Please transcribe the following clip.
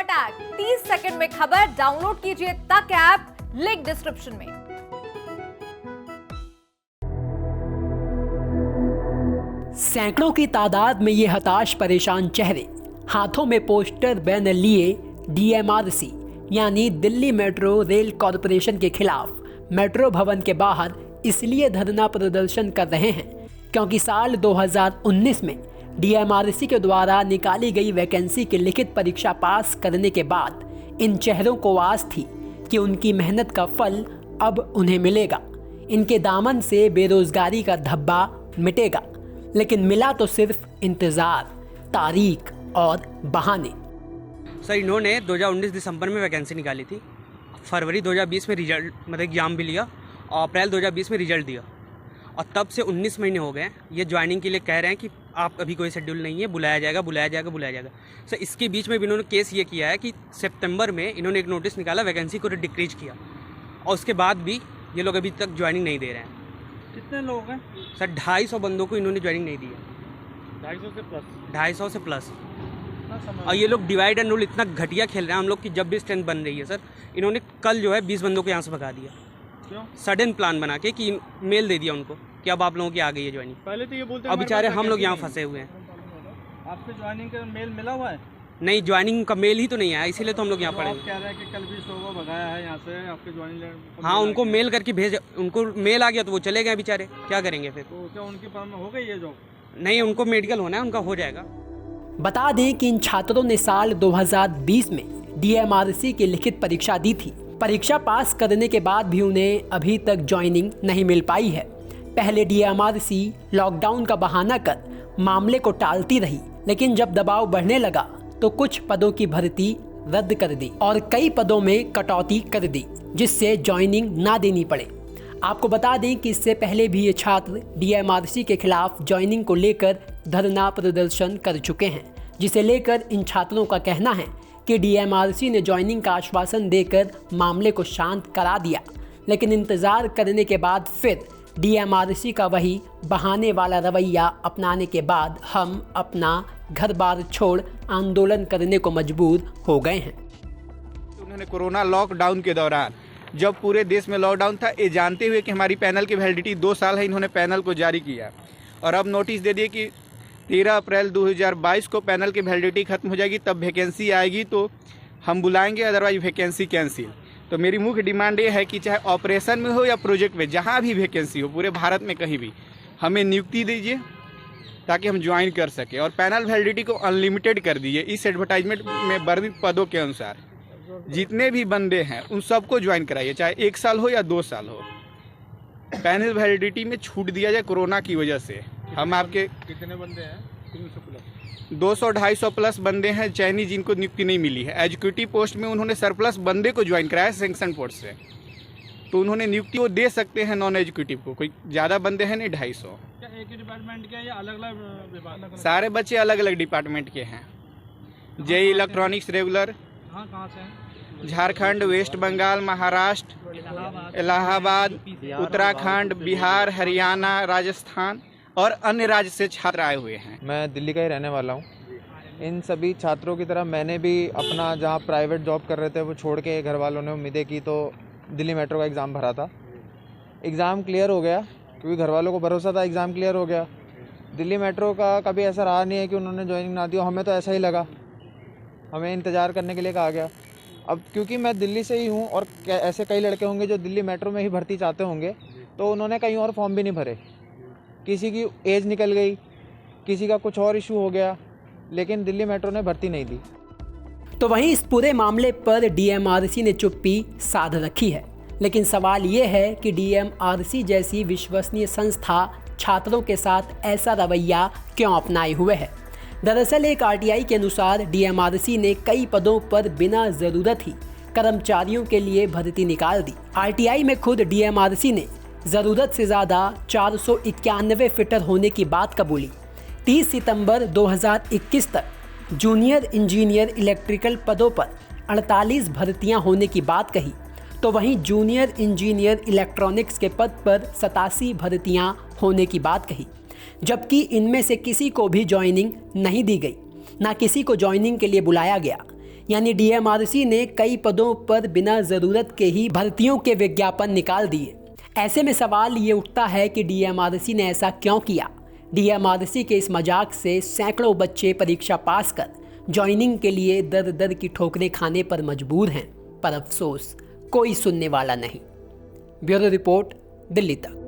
Attack 30 second में खबर download कीजिए तक ऐप, लिंक डिस्क्रिप्शन में। सैकड़ों की तादाद में ये हताश परेशान चेहरे हाथों में पोस्टर बैनर लिए डीएमआरसी यानी दिल्ली मेट्रो रेल कॉरपोरेशन के खिलाफ मेट्रो भवन के बाहर इसलिए धरना प्रदर्शन कर रहे हैं क्योंकि साल 2019 में डीएमआरसी के द्वारा निकाली गई वैकेंसी की लिखित परीक्षा पास करने के बाद इन चेहरों को आस थी कि उनकी मेहनत का फल अब उन्हें मिलेगा, इनके दामन से बेरोजगारी का धब्बा मिटेगा। लेकिन मिला तो सिर्फ इंतजार, तारीख और बहाने। सर इन्होंने 2019 दिसंबर में वैकेंसी निकाली थी, फरवरी 2020 में रिजल्ट मतलब एग्जाम भी लिया और अप्रैल 2020 में रिजल्ट दिया और तब से 19 महीने हो गए। ये ज्वाइनिंग के लिए कह रहे हैं कि आप अभी कोई शेड्यूल नहीं है, बुलाया जाएगा। सर इसके बीच में भी इन्होंने केस ये किया है कि सितंबर में इन्होंने एक नोटिस निकाला, वैकेंसी को डिक्रीज किया और उसके बाद भी ये लोग अभी तक ज्वाइनिंग नहीं दे रहे हैं। कितने लोग हैं सर 250 बंदों को इन्होंने ज्वाइनिंग नहीं दी है। 250 से प्लस। और ये लोग डिवाइड एंड रूल इतना घटिया खेल रहे हैं हम लोग की जब भी स्ट्रेंथ बन रही है। सर इन्होंने कल जो है 20 बंदों को यहाँ से भगा दिया। क्यों? सडन प्लान बना के कि मेल दे दिया उनको कि अब आप लोगों की आ गई है ज्वाइनिंग। पहले तो ये बोलते अब बेचारे हम लोग यहाँ फंसे हुए हैं। आपके ज्वाइनिंग का मेल मिला हुआ है? नहीं, ज्वाइनिंग का मेल ही तो नहीं आया, इसीलिए तो हम लोग यहाँ पड़े आप कह रहे हैं कि कल 20 लोगों को भगाया है यहाँ से आपके ज्वाइनिंग। हाँ, उनको मेल करके भेज, उनको मेल आ गया तो वो चले गए बेचारे, क्या करेंगे फिर? तो क्या उनकी हो गई ये जॉब? नहीं, उनको मेडिकल होना है, उनका हो जाएगा। बता दें कि इन छात्रों ने साल 2020 में डीएमआरसी की लिखित परीक्षा दी थी। परीक्षा पास करने के बाद भी उन्हें अभी तक ज्वाइनिंग नहीं मिल पाई है। पहले डीएमआरसी लॉकडाउन का बहाना कर मामले को टालती रही, लेकिन जब दबाव बढ़ने लगा तो कुछ पदों की भर्ती रद्द कर दी और कई पदों में कटौती कर दी, जिससे ज्वाइनिंग ना देनी पड़े। आपको बता दें कि इससे पहले भी ये छात्र डीएमआरसी के खिलाफ ज्वाइनिंग को लेकर धरना प्रदर्शन कर चुके हैं, जिसे लेकर इन छात्रों का कहना है कि डीएमआरसी ने ज्वाइनिंग का आश्वासन देकर मामले को शांत करा दिया, लेकिन इंतजार करने के बाद फिर डीएमआरसी का वही बहाने वाला रवैया अपनाने के बाद हम अपना घर बार छोड़ आंदोलन करने को मजबूर हो गए हैं। उन्होंने कोरोना लॉकडाउन के दौरान जब पूरे देश में लॉकडाउन था, ये जानते हुए कि हमारी पैनल की वैलिडिटी 2 साल है, इन्होंने पैनल को जारी किया और अब नोटिस दे दिए कि 13 अप्रैल 2022 को पैनल की वैलिडिटी खत्म हो जाएगी, तब वैकेंसी आएगी तो हम बुलाएंगे, अदरवाइज वैकेंसी कैंसिल। तो मेरी मुख्य डिमांड ये है कि चाहे ऑपरेशन में हो या प्रोजेक्ट में, जहाँ भी वैकेंसी हो पूरे भारत में कहीं भी, हमें नियुक्ति दीजिए ताकि हम ज्वाइन कर सकें और पैनल वैलिडिटी को अनलिमिटेड कर दीजिए। इस एडवर्टाइजमेंट में वर्णित पदों के अनुसार जितने भी बंदे हैं उन सबको ज्वाइन कराइए, चाहे 1 साल हो या 2 साल हो। पैनल वैलिडिटी में छूट दिया जाए कोरोना की वजह से। हम आपके कितने बंदे हैं? 200-250 प्लस बंदे हैं चयनी जिनको नियुक्ति नहीं मिली है। एजुकेटिव पोस्ट में उन्होंने सरप्लस बंदे को ज्वाइन कराया सैंक्शन पोस्ट से, तो उन्होंने नियुक्ति वो दे सकते हैं नॉन एजुकेटिव को। कोई ज़्यादा बंदे हैं नहीं, 250। क्या एक ही डिपार्टमेंट के या अलग अलग विभाग? सारे बच्चे अलग अलग डिपार्टमेंट के हैं। JE electronics regular. हाँ, कहाँ से हैं? झारखंड, वेस्ट बंगाल, महाराष्ट्र, इलाहाबाद, उत्तराखंड, बिहार, हरियाणा, राजस्थान और अन्य राज्य से छात्र आए हुए हैं। मैं दिल्ली का ही रहने वाला हूँ। इन सभी छात्रों की तरह मैंने भी अपना जहाँ प्राइवेट जॉब कर रहे थे वो छोड़ के घर वालों ने उम्मीदें की, तो दिल्ली मेट्रो का एग्ज़ाम भरा था। एग्ज़ाम क्लियर हो गया क्योंकि घर वालों को भरोसा था, एग्ज़ाम क्लियर हो गया। दिल्ली मेट्रो का कभी ऐसा रहा नहीं है कि उन्होंने ज्वाइनिंग ना दी, हमें तो ऐसा ही लगा, हमें इंतज़ार करने के लिए कहा गया। अब क्योंकि मैं दिल्ली से ही हूँ और ऐसे कई लड़के होंगे जो दिल्ली मेट्रो में ही भर्ती चाहते होंगे, तो उन्होंने कहीं और फॉर्म भी नहीं भरे। किसी की एज निकल गई, किसी का कुछ और इशू हो गया, लेकिन दिल्ली मेट्रो ने भर्ती नहीं दी। तो वहीं इस पूरे मामले पर डीएमआरसी ने चुप्पी साध रखी है, लेकिन सवाल ये है कि डीएमआरसी जैसी विश्वसनीय संस्था छात्रों के साथ ऐसा रवैया क्यों अपनाए हुए है। दरअसल एक आरटीआई के अनुसार डीएमआरसी ने कई पदों पर बिना ज़रूरत ही कर्मचारियों के लिए भर्ती निकाल दी। आरटीआई में खुद डीएमआरसी ने ज़रूरत से ज़्यादा 491 फिटर होने की बात कबूली। 30 सितंबर 2021 तक जूनियर इंजीनियर इलेक्ट्रिकल पदों पर 48 भर्तियां होने की बात कही, तो वहीं जूनियर इंजीनियर इलेक्ट्रॉनिक्स के पद पर 87 भर्तियां होने की बात कही, जबकि इनमें से किसी को भी ज्वाइनिंग नहीं दी गई, ना किसी को ज्वाइनिंग के लिए बुलाया गया। यानी डीएमआरसी ने कई पदों पर बिना ज़रूरत के ही भर्तियों के विज्ञापन निकाल दिए। ऐसे में सवाल ये उठता है कि डीएमआरसी ने ऐसा क्यों किया। डीएमआरसी के इस मजाक से सैकड़ों बच्चे परीक्षा पास कर ज्वाइनिंग के लिए दर दर की ठोकरें खाने पर मजबूर हैं, पर अफसोस कोई सुनने वाला नहीं। ब्यूरो रिपोर्ट, दिल्ली तक।